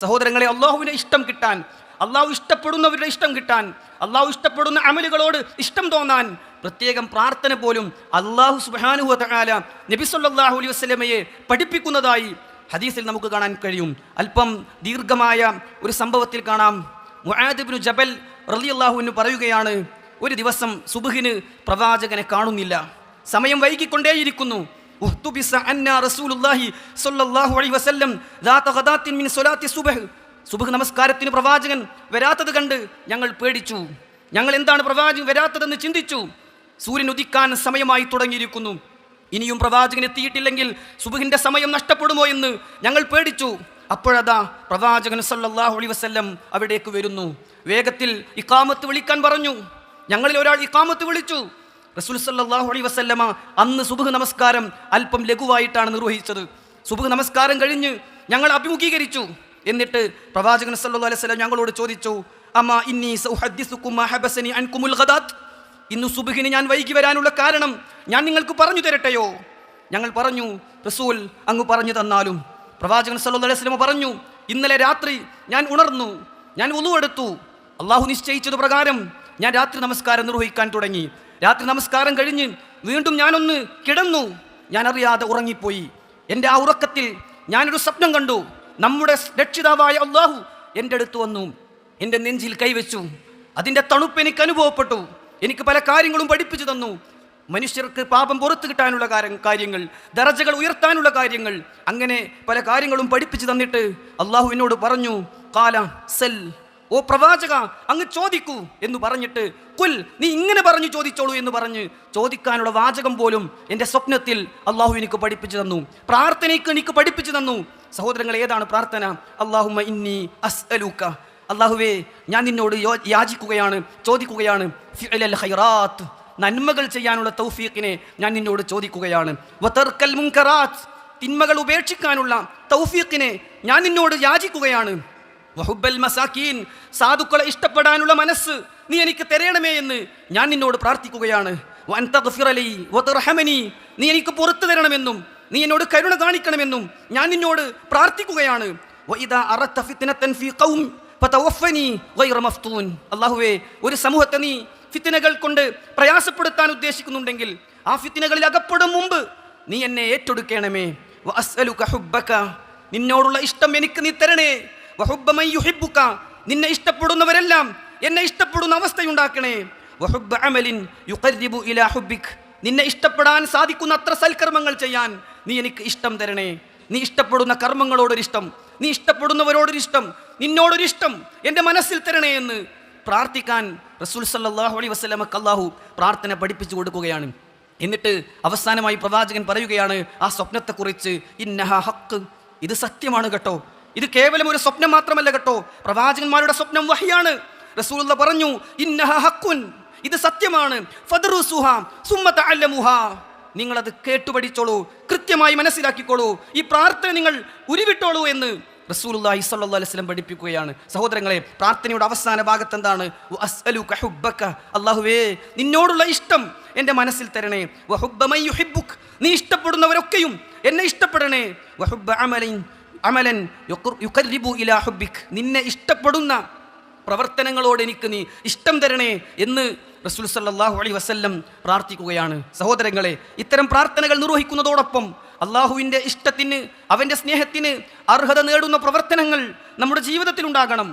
സഹോദരങ്ങളെ, അള്ളാഹുവിനെ ഇഷ്ടം കിട്ടാൻ, അള്ളാഹു ഇഷ്ടപ്പെടുന്നവരുടെ ഇഷ്ടം കിട്ടാൻ, അള്ളാഹു ഇഷ്ടപ്പെടുന്ന അമലുകളോട് ഇഷ്ടം തോന്നാൻ പ്രത്യേകം പ്രാർത്ഥന പോലും അള്ളാഹു സുബ്ഹാനഹു വ തആല നബി സല്ലല്ലാഹു അലൈഹി വസല്ലമയെ പഠിപ്പിക്കുന്നതായി ഹദീസിൽ നമുക്ക് കാണാൻ കഴിയും. അല്പം ദീർഘമായ ഒരു സംഭവത്തിൽ കാണാം. മുആദ് ഇബ്നു ജബൽ റളിയല്ലാഹു അൻഹു പറയുകയാണ്, ഒരു ദിവസം സുബ്ഹിന് പ്രവാചകനെ കാണുന്നില്ല, സമയം വൈകിക്കൊണ്ടേയിരിക്കുന്നു. സുബ്ഹ് നമസ്കാരത്തിന് പ്രവാചകൻ വരാത്തത് കണ്ട് ഞങ്ങൾ പേടിച്ചു. ഞങ്ങൾ എന്താണ് പ്രവാചകൻ വരാത്തതെന്ന് ചിന്തിച്ചു. സൂര്യൻ ഉദിക്കാൻ സമയമായി തുടങ്ങിയിരിക്കുന്നു. ഇനിയും പ്രവാചകൻ എത്തിയിട്ടില്ലെങ്കിൽ സുബ്ഹിന്റെ സമയം നഷ്ടപ്പെടുമോ എന്ന് ഞങ്ങൾ പേടിച്ചു. അപ്പോഴതാ പ്രവാചകൻ സല്ലല്ലാഹു അലൈഹി വസല്ലം അവിടേക്ക് വരുന്നു. വേഗത്തിൽ ഇഖാമത്ത് വിളിക്കാൻ പറഞ്ഞു. ഞങ്ങളിൽ ഒരാൾ ഇഖാമത്ത് വിളിച്ചു. റസൂൽ സല്ലല്ലാഹു അലൈഹി വസല്ലമ അന്ന് സുബ്ഹ് നമസ്കാരം അല്പം ലഘുവായിട്ടാണ് നിർവഹിച്ചത്. സുബ്ഹ് നമസ്കാരം കഴിഞ്ഞ് ഞങ്ങൾ അഭിമുഖീകരിച്ചു. എന്നിട്ട് പ്രവാചകൻ സല്ലല്ലാഹു അലൈഹി വസല്ലം ഞങ്ങളോട് ചോദിച്ചു, അമാ ഇന്നി സഉഹദ്ദിസുകും മാ ഹബസനി അൻകുമുൽ ഗദാത്ത്. ഇന്ന് സുബ്ഹിന് ഞാൻ വൈകി വരാനുള്ള കാരണം ഞാൻ നിങ്ങൾക്ക് പറഞ്ഞു തരട്ടെയോ? ഞങ്ങൾ പറഞ്ഞു, റസൂൽ അങ്ങ് പറഞ്ഞു തന്നാലും. പ്രവാചകൻ സല്ലല്ലാഹു അലൈഹി വസല്ലം പറഞ്ഞു, ഇന്നലെ രാത്രി ഞാൻ ഉണർന്നു, ഞാൻ വുളു എടുത്തു, അള്ളാഹു നിശ്ചയിച്ചത് പ്രകാരം ഞാൻ രാത്രി നമസ്കാരം നിർവഹിക്കാൻ തുടങ്ങി. രാത്രി നമസ്കാരം കഴിഞ്ഞ് വീണ്ടും ഞാനൊന്ന് കിടന്നു. ഞാൻ അറിയാതെ ഉറങ്ങിപ്പോയി. എൻ്റെ ആ ഉറക്കത്തിൽ ഞാനൊരു സ്വപ്നം കണ്ടു. നമ്മുടെ രക്ഷിതാവായ അള്ളാഹു എൻ്റെ അടുത്ത് വന്നു, എൻ്റെ നെഞ്ചിൽ കൈവച്ചു. അതിൻ്റെ തണുപ്പ് എനിക്ക് അനുഭവപ്പെട്ടു. എനിക്ക് പല കാര്യങ്ങളും പഠിപ്പിച്ചു തന്നു. മനുഷ്യർക്ക് പാപം പുറത്തു കിട്ടാനുള്ള കാര്യങ്ങൾ, ദറജകൾ ഉയർത്താനുള്ള കാര്യങ്ങൾ, അങ്ങനെ പല കാര്യങ്ങളും പഠിപ്പിച്ചു തന്നിട്ട് അള്ളാഹു എന്നോട് പറഞ്ഞു, ഖാല സൽ, ഓ പ്രവാചക അങ്ങ് ചോദിക്കൂ എന്ന് പറഞ്ഞിട്ട്, കുൽ, നീ ഇങ്ങനെ പറഞ്ഞു ചോദിച്ചോളൂ എന്ന് പറഞ്ഞ് ചോദിക്കാനുള്ള വാചകം പോലും എൻ്റെ സ്വപ്നത്തിൽ അള്ളാഹു എനിക്ക് പഠിപ്പിച്ചു തന്നു. പ്രാർത്ഥനയ്ക്ക് എനിക്ക് പഠിപ്പിച്ചു തന്നു. സഹോദരങ്ങൾ, ഏതാണ് പ്രാർത്ഥന? അല്ലാഹുമ്മ ഇന്നി അസ്അലുക, അള്ളാഹുവേ ഞാൻ നിന്നോട് യാചിക്കുകയാണ്, ചോദിക്കുകയാണ്, ഫിഅലൽ ഖൈറാത്ത്, നന്മകൾ ചെയ്യാനുള്ള തൗഫീഖിനെ ഞാൻ നിന്നോട് ചോദിക്കുകയാണ്, വതർക്കൽ മുൻകറാത്ത്, തിന്മകൾ ഉപേക്ഷിക്കാനുള്ള തൗഫീഖിനെ ഞാൻ നിന്നോട് യാചിക്കുകയാണ്, വഹുബ്ബൽ മസാക്കീൻ, സാധുക്കളെ ഇഷ്ടപ്പെടാനുള്ള മനസ്സ് നീ എനിക്ക് തരണമേ എന്ന് ഞാൻ നിന്നോട് പ്രാർത്ഥിക്കുകയാണ്, വഅൻ തഗ്ഫിറ ലി വതർഹമനി, നീ എനിക്ക് പുറത്തു തരണമെന്നും നീ എന്നോട് കരുണ കാണിക്കണമെന്നും ഞാൻ നിന്നോട് പ്രാർത്ഥിക്കുകയാണ്, വഇദാ അറദ്ത ഫിത്നതൻ ഫീ ഖൗം ഫതവഫനി ഗൈറ മഫ്തൂൻ, അല്ലാഹുവേ ഒരു സമൂഹത്തെ നീ ഫിത്നകൾ കൊണ്ട് പ്രയാസപ്പെടുത്താൻ ഉദ്ദേശിക്കുന്നുണ്ടെങ്കിൽ ആ ഫിത്നകളിൽ അകപ്പെടും മുമ്പ് നീ എന്നെ ഏറ്റെടുക്കണമേ, വഅസ്അലുക ഹുബ്ബക, നിന്നോടുള്ള ഇഷ്ടം എനിക്ക് നീ തരണേ, വഹുബ്ബ മൻ യുഹിബ്ബുക, നിന്നെ ഇഷ്ടപ്പെടുന്നവരെല്ലാം എന്നെ ഇഷ്ടപ്പെടുന്ന അവസ്ഥയുണ്ടാക്കണേ, വഹുബ്ബ അമലിൻ യുഖർരിബു ഇലാ ഹുബ്ബിക്, നിന്നെ ഇഷ്ടപ്പെടാൻ സാധിക്കുന്ന അത്ര സൽക്കർമ്മങ്ങൾ ചെയ്യാൻ നീ എനിക്ക് ഇഷ്ടം തരണേ. നീ ഇഷ്ടപ്പെടുന്ന കർമ്മങ്ങളോടൊരിഷ്ടം, നീ ഇഷ്ടപ്പെടുന്നവരോടൊരിഷ്ടം, നിന്നോടൊരിഷ്ടം എൻ്റെ മനസ്സിൽ തരണേ എന്ന് പ്രാർത്ഥിക്കാൻ റസൂൽ സല്ലല്ലാഹു അലൈഹി വസല്ലമക്ക് അല്ലാഹു പ്രാർത്ഥന പഠിപ്പിച്ചു കൊടുക്കുകയാണ്. എന്നിട്ട് അവസാനമായി പ്രവാചകൻ പറയുകയാണ് ആ സ്വപ്നത്തെക്കുറിച്ച്, ഇന്നഹ ഹഖ്, ഇത് സത്യമാണ് കേട്ടോ, ഇത് കേവലം ഒരു സ്വപ്നം മാത്രമല്ല കേട്ടോ, പ്രവാചകന്മാരുടെ സ്വപ്നം വഹ്യാണ്. റസൂലുള്ളാഹി പറഞ്ഞു, ഇന്നഹ ഹഖുൻ, ഇത് സത്യമാണ്, ഫദ്റുസുഹാ സുമ്മ തഅല്ലമുഹാ, നിങ്ങളത് കേട്ടുപഠിച്ചോളൂ, കൃത്യമായി മനസ്സിലാക്കിക്കോളൂ, ഈ പ്രാർത്ഥന നിങ്ങൾ ഉരുവിട്ടോളൂ എന്ന് റസൂലുള്ളാഹി സ്വല്ലല്ലാഹു അലൈഹി വസല്ലം പഠിപ്പിക്കുകയാണ്. സഹോദരങ്ങളെ, പ്രാർത്ഥനയുടെ അവസാന ഭാഗത്ത് എന്താണ്? വഅസ്അലുക ഹുബ്ബക, അല്ലാഹുവേ നിന്നോടുള്ള ഇഷ്ടം എൻ്റെ മനസ്സിൽ തരണേ, വഹുബ്ബ മൻ യുഹിബ്ബുക്, നീ ഇഷ്ടപ്പെടുന്നവരൊക്കെയും എന്നെ ഇഷ്ടപ്പെടണേ, വഹുബ്ബ അമലൻ യുഖർരിബു ഇലാ ഹുബ്ബിക്, നിന്നെ ഇഷ്ടപ്പെടുന്ന പ്രവർത്തനങ്ങളോട് എനിക്ക് നീ ഇഷ്ടം തരണേ എന്ന് റസൂൽ സല്ലല്ലാഹു അലൈഹി വസല്ലം പ്രാർത്ഥിക്കുകയാണ്. സഹോദരങ്ങളെ, ഇത്തരം പ്രാർത്ഥനകൾ നിർവഹിക്കുന്നതോടൊപ്പം അള്ളാഹുവിൻ്റെ ഇഷ്ടത്തിന്, അവൻ്റെ സ്നേഹത്തിന് അർഹത നേടുന്ന പ്രവർത്തനങ്ങൾ നമ്മുടെ ജീവിതത്തിൽ ഉണ്ടാകണം.